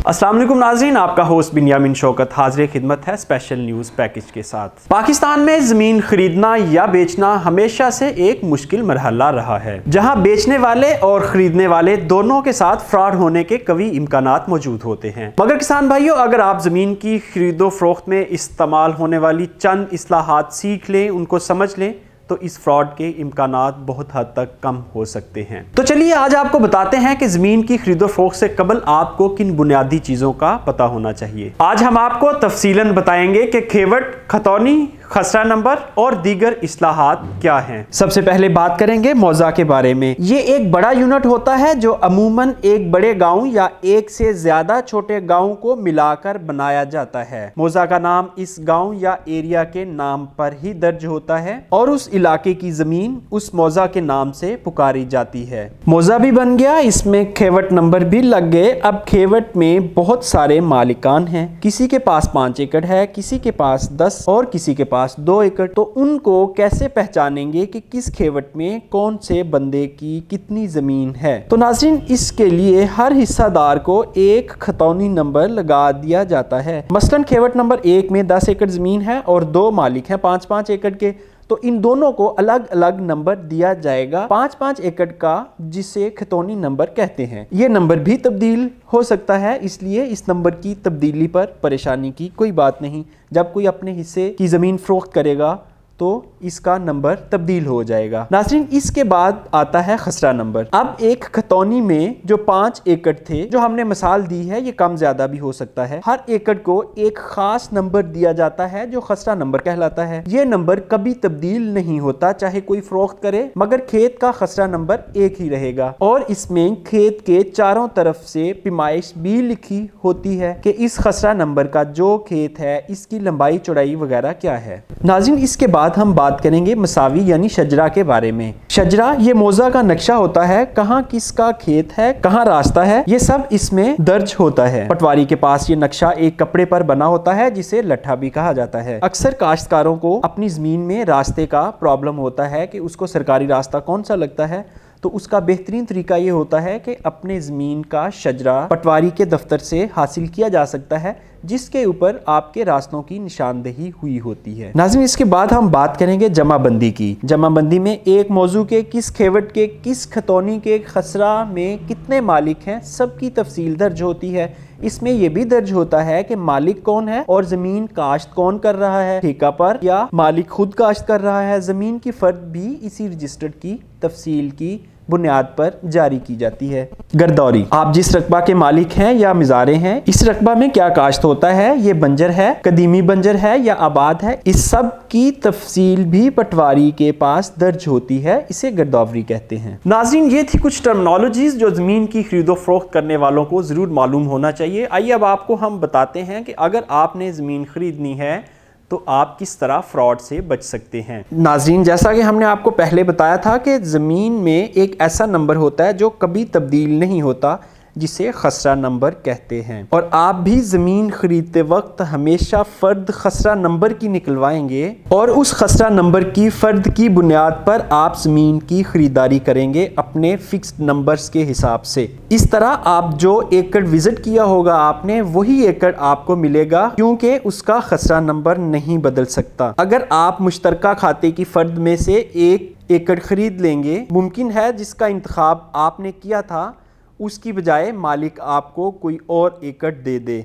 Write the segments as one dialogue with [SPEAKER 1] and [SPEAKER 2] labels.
[SPEAKER 1] अस्सलाम वालेकुम नाज़रीन, आपका होस्ट बिन्यामिन शौकत हाज़िर खिदमत है स्पेशल न्यूज़ पैकेज के साथ। पाकिस्तान में ज़मीन खरीदना या बेचना हमेशा से एक मुश्किल मरहला रहा है, जहां बेचने वाले और ख़रीदने वाले दोनों के साथ फ्रॉड होने के कई इम्कानात मौजूद होते हैं। मगर किसान भाइयों, अगर आप ज़मीन की खरीदो फरोख्त में इस्तेमाल होने वाली चंद इस्लाहात सीख लें, उनको समझ लें, तो इस फ्रॉड के इम्कानात बहुत हद तक कम हो सकते हैं। तो चलिए आज आपको बताते हैं कि ज़मीन की खरीदो फरोख्त से कबल आपको किन बुनियादी चीज़ों का पता होना चाहिए। आज हम आपको तफसीलन बताएंगे कि खेवट, खतौनी, खसरा नंबर और दीगर इस्लाहात क्या हैं। सबसे पहले बात करेंगे मौजा के बारे में। ये एक बड़ा यूनिट होता है जो अमूमन एक बड़े गांव या एक से ज्यादा छोटे गांव को मिलाकर बनाया जाता है। मौजा का नाम इस गांव या एरिया के नाम पर ही दर्ज होता है और उस इलाके की जमीन उस मौजा के नाम से पुकारी जाती है। मौजा भी बन गया, इसमें खेवट नंबर भी लग गए। अब खेवट में बहुत सारे मालिकान हैं, किसी के पास 5 एकड़ है, किसी के पास 10 और किसी के पास 2 एकड़। तो उनको कैसे पहचानेंगे कि किस खेवट में कौन से बंदे की कितनी जमीन है। तो नाज़रीन, इसके लिए हर हिस्सादार को एक खतौनी नंबर लगा दिया जाता है। मसलन खेवट नंबर 1 में 10 एकड़ जमीन है और 2 मालिक हैं 5-5 एकड़ के, तो इन दोनों को अलग अलग नंबर दिया जाएगा 5-5 एकड़ का, जिसे खतौनी नंबर कहते हैं। ये नंबर भी तब्दील हो सकता है, इसलिए इस नंबर की तब्दीली पर परेशानी की कोई बात नहीं। जब कोई अपने हिस्से की ज़मीन फरोख्त करेगा तो इसका नंबर तब्दील हो जाएगा। नाज़रीन, इसके बाद आता है खसरा नंबर। अब एक खतौनी में जो 5 एकड़ थे, जो हमने मिसाल दी है, ये कम ज्यादा भी हो सकता है। हर एकड़ को एक खास नंबर दिया जाता है जो खसरा नंबर कहलाता है। ये नंबर कभी तब्दील नहीं होता, चाहे कोई फरोख्त करे, मगर खेत का खसरा नंबर एक ही रहेगा और इसमें खेत के चारों तरफ से पैमाइश भी लिखी होती है कि इस खसरा नंबर का जो खेत है इसकी लंबाई चौड़ाई वगैरह क्या है। नाज़रीन, इसके बाद हम बात करेंगे मसावी यानी शजरा के बारे में। शजरा ये मौजा का नक्शा होता है, कहाँ किसका खेत है, कहाँ रास्ता है, ये सब इसमें दर्ज होता है। पटवारी के पास ये नक्शा एक कपड़े पर बना होता है जिसे लट्ठा भी कहा जाता है। अक्सर काश्तकारों को अपनी जमीन में रास्ते का प्रॉब्लम होता है कि उसको सरकारी रास्ता कौन सा लगता है, तो उसका बेहतरीन तरीका ये होता है कि अपने ज़मीन का शजरा पटवारी के दफ्तर से हासिल किया जा सकता है, जिसके ऊपर आपके रास्तों की निशानदेही हुई होती है। नाज़रीन, इसके बाद हम बात करेंगे जमाबंदी की। जमाबंदी में एक मौजू के, किस खेवट के, किस खतौनी के खसरा में कितने मालिक हैं, सबकी तफसील दर्ज होती है। इसमें यह भी दर्ज होता है कि मालिक कौन है और जमीन काश्त कौन कर रहा है, ठेका पर या मालिक खुद काश्त कर रहा है। जमीन की फर्द भी इसी रजिस्टर की तफसील की बुनियाद पर जारी की जाती है। गर्दौरी, आप जिस रकबा के मालिक हैं या मिजारे हैं, इस रकबा में क्या काश्त होता है, ये बंजर है, कदीमी बंजर है या आबाद है, इस सब की तफसील भी पटवारी के पास दर्ज होती है। इसे गर्दौरी कहते हैं। नाज़रीन, ये थी कुछ टर्मिनोलॉजीज जो ज़मीन की खरीदो फरोख्त करने वालों को ज़रूर मालूम होना चाहिए। आइए अब आपको हम बताते हैं कि अगर आपने ज़मीन खरीदनी है तो आप किस तरह फ्रॉड से बच सकते हैं। नाज़रीन, जैसा कि हमने आपको पहले बताया था कि ज़मीन में एक ऐसा नंबर होता है जो कभी तब्दील नहीं होता, जिसे खसरा नंबर कहते हैं। और आप भी ज़मीन खरीदते वक्त हमेशा फ़र्द खसरा नंबर की निकलवाएंगे और उस खसरा नंबर की फ़र्द की बुनियाद पर आप ज़मीन की खरीदारी करेंगे अपने फिक्स्ड नंबर्स के हिसाब से। इस तरह आप जो एकड़ विज़िट किया होगा आपने, वही एकड़ आपको मिलेगा, क्योंकि उसका खसरा नंबर नहीं बदल सकता। अगर आप मुश्तरका खाते की फ़र्द में से एक एकड़ खरीद लेंगे, मुमकिन है जिसका इंतखाब आपने किया था उसकी बजाय मालिक आपको कोई और एकड़ दे दे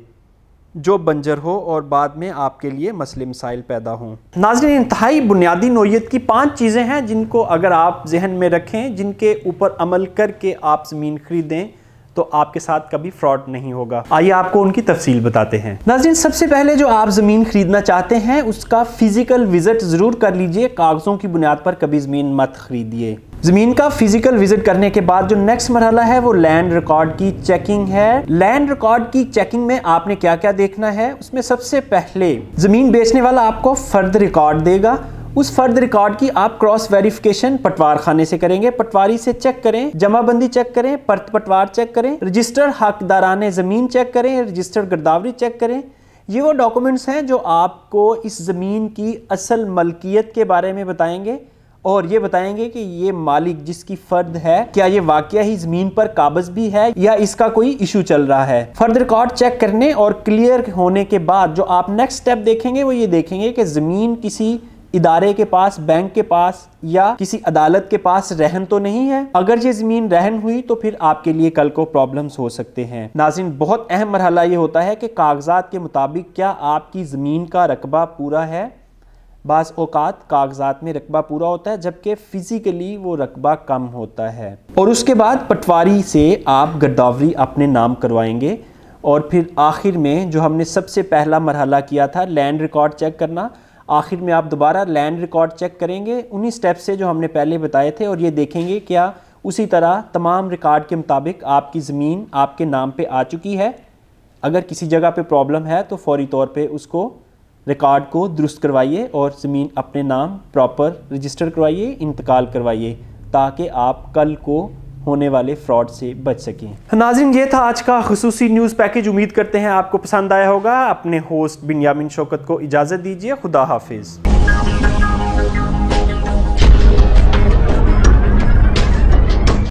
[SPEAKER 1] जो बंजर हो और बाद में आपके लिए मसले मसाइल पैदा हों। नाज़रीन, इंतहाई बुनियादी नौइयत की 5 चीज़ें हैं जिनको अगर आप जहन में रखें, जिनके ऊपर अमल करके आप ज़मीन खरीदें, तो आपके साथ कभी फ्रॉड नहीं होगा। आइए आपको उनकी तफसील बताते हैं। नाज़रीन, सबसे पहले जो आप ज़मीन खरीदना चाहते हैं उसका फिजिकल विजिट ज़रूर कर लीजिए। कागज़ों की बुनियाद पर कभी ज़मीन मत खरीदिए। ज़मीन का फिजिकल विजिट करने के बाद जो नेक्स्ट मरहला है वो लैंड रिकॉर्ड की चेकिंग है। लैंड रिकॉर्ड की चेकिंग में आपने क्या क्या देखना है, उसमें सबसे पहले ज़मीन बेचने वाला आपको फ़र्द रिकॉर्ड देगा। उस फर्द रिकॉर्ड की आप क्रॉस वेरिफिकेशन पटवार खाने से करेंगे। पटवारी से चेक करें, जमाबंदी चेक करें, परत पटवार चेक करें, रजिस्टर हकदाराने ज़मीन चेक करें, रजिस्टर गिरदावरी चेक करें। ये वो डॉक्यूमेंट्स हैं जो आपको इस ज़मीन की असल मलकियत के बारे में बताएंगे اور یہ بتائیں گے کہ یہ مالک جس کی فرد ہے کیا یہ واقعہ ہی زمین پر قابض بھی ہے یا اس کا کوئی ایشو چل رہا ہے۔ فرد ریکارڈ چیک کرنے اور کلیئر ہونے کے بعد جو آپ نیکسٹ سٹیپ دیکھیں گے وہ یہ دیکھیں گے کہ زمین کسی ادارے کے پاس، بینک کے پاس یا کسی عدالت کے پاس رہن تو نہیں ہے۔ اگر یہ زمین رہن ہوئی تو پھر آپ کے لیے کل کو پرابلمز ہو سکتے ہیں۔ ناظرین، بہت اہم مرحلہ یہ ہوتا ہے کہ کاغذات کے مطابق کیا آپ کی زمین کا رقبہ پورا ہے۔ بعض اوقات کاغذات میں رقبہ پورا ہوتا ہے جبکہ فزیکلی وہ رقبہ کم ہوتا ہے، اور اس کے بعد پٹواری سے آپ گرداوری اپنے نام کروائیں گے، اور پھر آخر میں جو ہم نے سب سے پہلا مرحلہ کیا تھا لینڈ ریکارڈ چیک کرنا، آخر میں آپ دوبارہ لینڈ ریکارڈ چیک کریں گے انہی سٹیپ سے جو ہم نے پہلے بتائے تھے، اور یہ دیکھیں گے کیا اسی طرح تمام ریکارڈ کے مطابق آپ کی زمین آپ کے نام پہ آ چکی ہے۔ اگر کسی جگہ پہ پرابلم ہے تو فوری طور پہ اس کو ریکارڈ کو درست کروائیے اور زمین اپنے نام پراپر رجسٹر کروائیے، انتقال کروائیے، تاکہ آپ کل کو ہونے والے فراڈ سے بچ سکیں۔ ناظرین، یہ تھا آج کا خصوصی نیوز پیکج، امید کرتے ہیں آپ کو پسند آیا ہوگا۔ اپنے ہوسٹ بنیامین شوکت کو اجازت دیجیے، خدا حافظ۔